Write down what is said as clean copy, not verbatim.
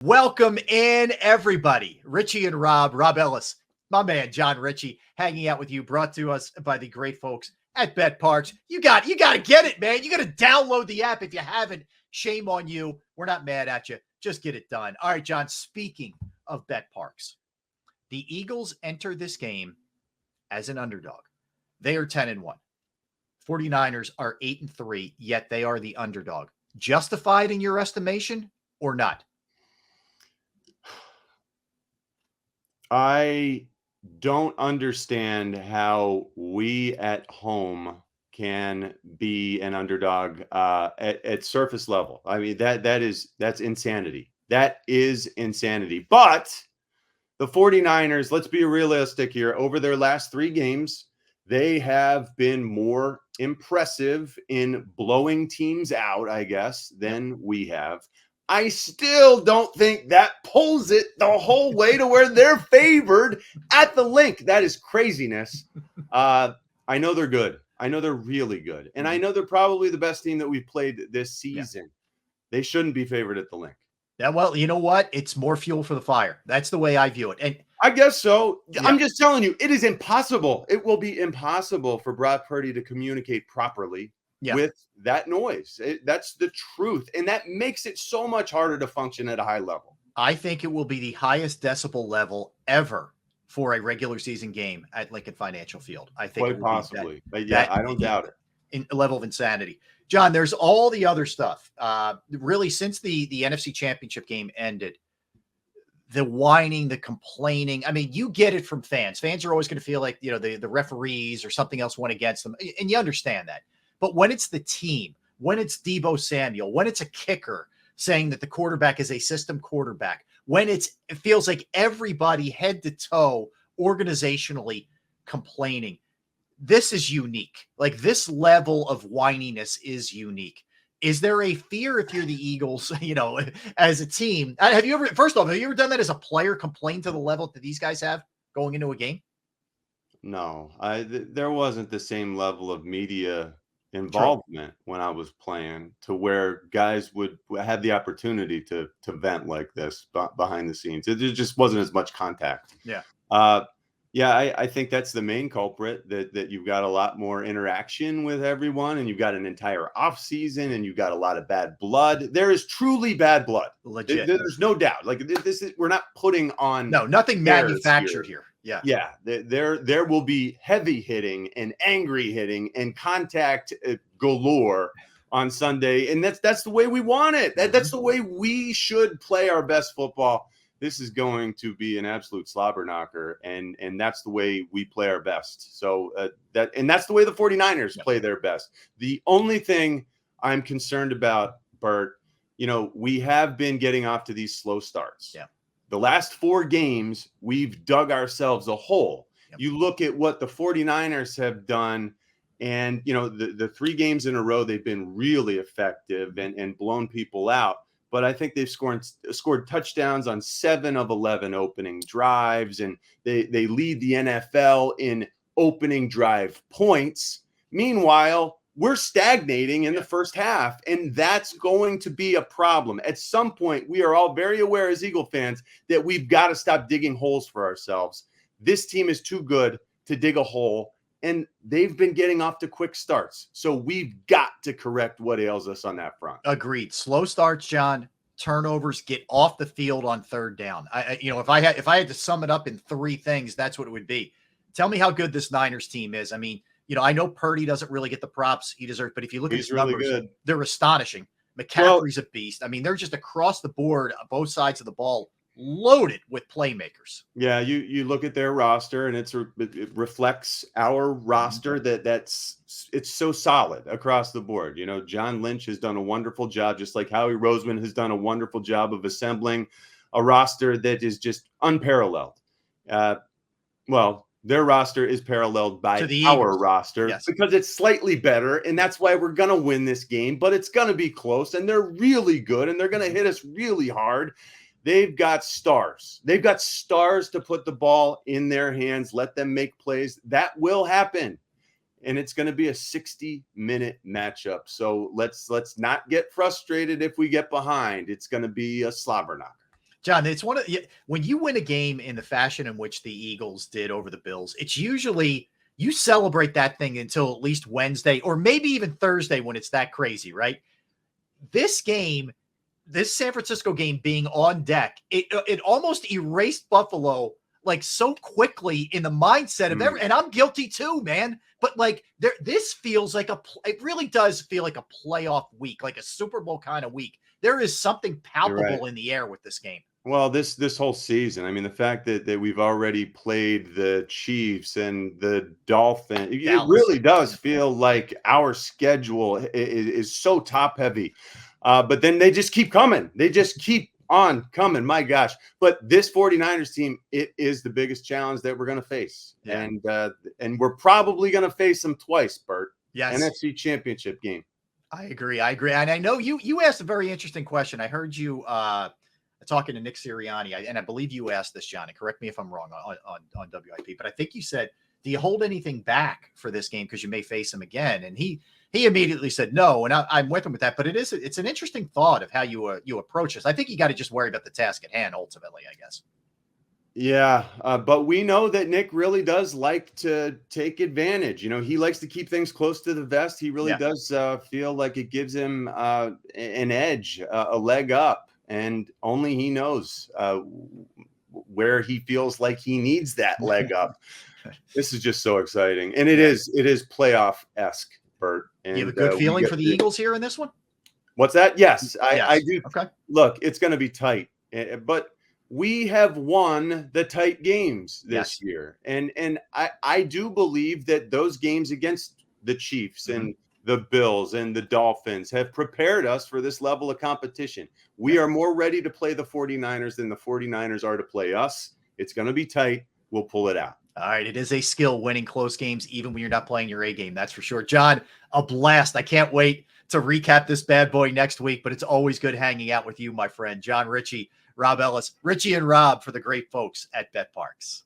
Welcome in, everybody. Ritchie and Rob Ellis, my man, John Ritchie, hanging out with you, brought to us by the great folks at betPARX. You got to get it, man. You got to download the app. If you haven't, shame on you. We're not mad at you. Just get it done. All right, John, speaking of betPARX, the Eagles enter this game as an underdog. They are 10-1. 49ers are 8-3, yet they are the underdog. Justified in your estimation or not? I don't understand how we at home can be an underdog at surface level. I mean, that's insanity. That is insanity. But the 49ers, let's be realistic here, over their last 3 games, they have been more impressive in blowing teams out, I guess, than we have. I still don't think that pulls it the whole way to where they're favored at the link. That is craziness. I know they're good. I know they're really good. And I know they're probably the best team that we've played this season. Yeah. They shouldn't be favored at the link. Yeah, well, you know what? It's more fuel for the fire. That's the way I view it. And I guess so. Yeah. I'm just telling you, it is impossible. It will be impossible for Brock Purdy to communicate properly with that noise. That's the truth. And that makes it so much harder to function at a high level. I think it will be the highest decibel level ever for a regular season game at Lincoln Financial Field. I think quite possibly. But yeah, I don't doubt it. In a level of insanity. John, there's all the other stuff. Really, since the NFC Championship game ended, the whining, the complaining. I mean, you get it from fans. Fans are always going to feel like, the referees or something else went against them. And you understand that. But when it's the team, when it's Deebo Samuel, when it's a kicker saying that the quarterback is a system quarterback, when it feels like everybody head to toe organizationally complaining, this is unique. Like, this level of whininess is unique. Is there a fear if you're the Eagles, as a team? Have you ever done that as a player, complain to the level that these guys have going into a game? No, there wasn't the same level of media involvement when I was playing to where guys would have the opportunity to vent like this behind the scenes. It just wasn't as much contact. Yeah. I think that's the main culprit, that you've got a lot more interaction with everyone, and you've got an entire off season, and you've got a lot of bad blood. There is truly bad blood. Legit. There's no doubt. Like, we're not putting on. No, nothing manufactured here. Yeah. Yeah. There will be heavy hitting and angry hitting and contact galore on Sunday. And that's the way we want it. That's the way we should play our best football. This is going to be an absolute slobber knocker. And that's the way we play our best. So that's the way the 49ers play their best. The only thing I'm concerned about, Bert, we have been getting off to these slow starts. Yeah. The last 4 games, we've dug ourselves a hole. Yep. You look at what the 49ers have done, and, the 3 games in a row, they've been really effective and blown people out. But I think they've scored touchdowns on 7 of 11 opening drives, and they lead the NFL in opening drive points. Meanwhile, we're stagnating in the first half, and that's going to be a problem. At some point, we are all very aware as Eagle fans that we've got to stop digging holes for ourselves. This team is too good to dig a hole, and they've been getting off to quick starts. So we've got to correct what ails us on that front. Agreed. Slow starts, John. Turnovers, get off the field on third down. If I had to sum it up in 3 things, that's what it would be. Tell me how good this Niners team is. I mean, I know Purdy doesn't really get the props he deserves, but if you look at his numbers, they're astonishing. McCaffrey's a beast. I mean, they're just across the board, both sides of the ball, loaded with playmakers. Yeah, you look at their roster, and it reflects our roster it's so solid across the board. John Lynch has done a wonderful job, just like Howie Roseman has done a wonderful job of assembling a roster that is just unparalleled. Their roster is paralleled by our roster because it's slightly better, and that's why we're going to win this game, but it's going to be close, and they're really good, and they're going to hit us really hard. They've got stars. They've got stars to put the ball in their hands, let them make plays. That will happen, and it's going to be a 60-minute matchup. So let's not get frustrated if we get behind. It's going to be a slobber knocker. John, it's one of when you win a game in the fashion in which the Eagles did over the Bills, it's usually you celebrate that thing until at least Wednesday or maybe even Thursday when it's that crazy, right? This game, this San Francisco game being on deck, it almost erased Buffalo like so quickly in the mindset of and I'm guilty too, man. But like this feels like it really does feel like a playoff week, like a Super Bowl kind of week. There is something palpable in the air with this game. Well, this whole season, I mean, the fact that we've already played the Chiefs and the Dolphins, it really does feel like our schedule is so top heavy. But then they just keep coming. They just keep on coming. My gosh. But this 49ers team, it is the biggest challenge that we're going to face. Yeah. And we're probably going to face them twice, Bert. Yes. NFC Championship game. I agree. And I know you asked a very interesting question. I heard you talking to Nick Sirianni, and I believe you asked this, John, and correct me if I'm wrong on WIP, but I think you said, do you hold anything back for this game because you may face him again? And he immediately said no, and I'm with him with that. But it's an interesting thought of how you approach this. I think you got to just worry about the task at hand ultimately, I guess. Yeah, but we know that Nick really does like to take advantage. You know, he likes to keep things close to the vest. He really does feel like it gives him an edge, a leg up. And only he knows where he feels like he needs that leg up. This is just so exciting. And it is playoff-esque, Bert. And, you have a good feeling for the Eagles here in this one? What's that? Yes, I do. Okay. Look, it's going to be tight. But we have won the tight games this year. And I do believe that those games against the Chiefs and the Bills and the Dolphins have prepared us for this level of competition. We are more ready to play the 49ers than the 49ers are to play us. It's going to be tight. We'll pull it out. All right. It is a skill winning close games, even when you're not playing your A game. That's for sure. John, a blast. I can't wait to recap this bad boy next week, but it's always good hanging out with you, my friend. John Ritchie, Rob Ellis, Ritchie and Rob for the great folks at betPARX.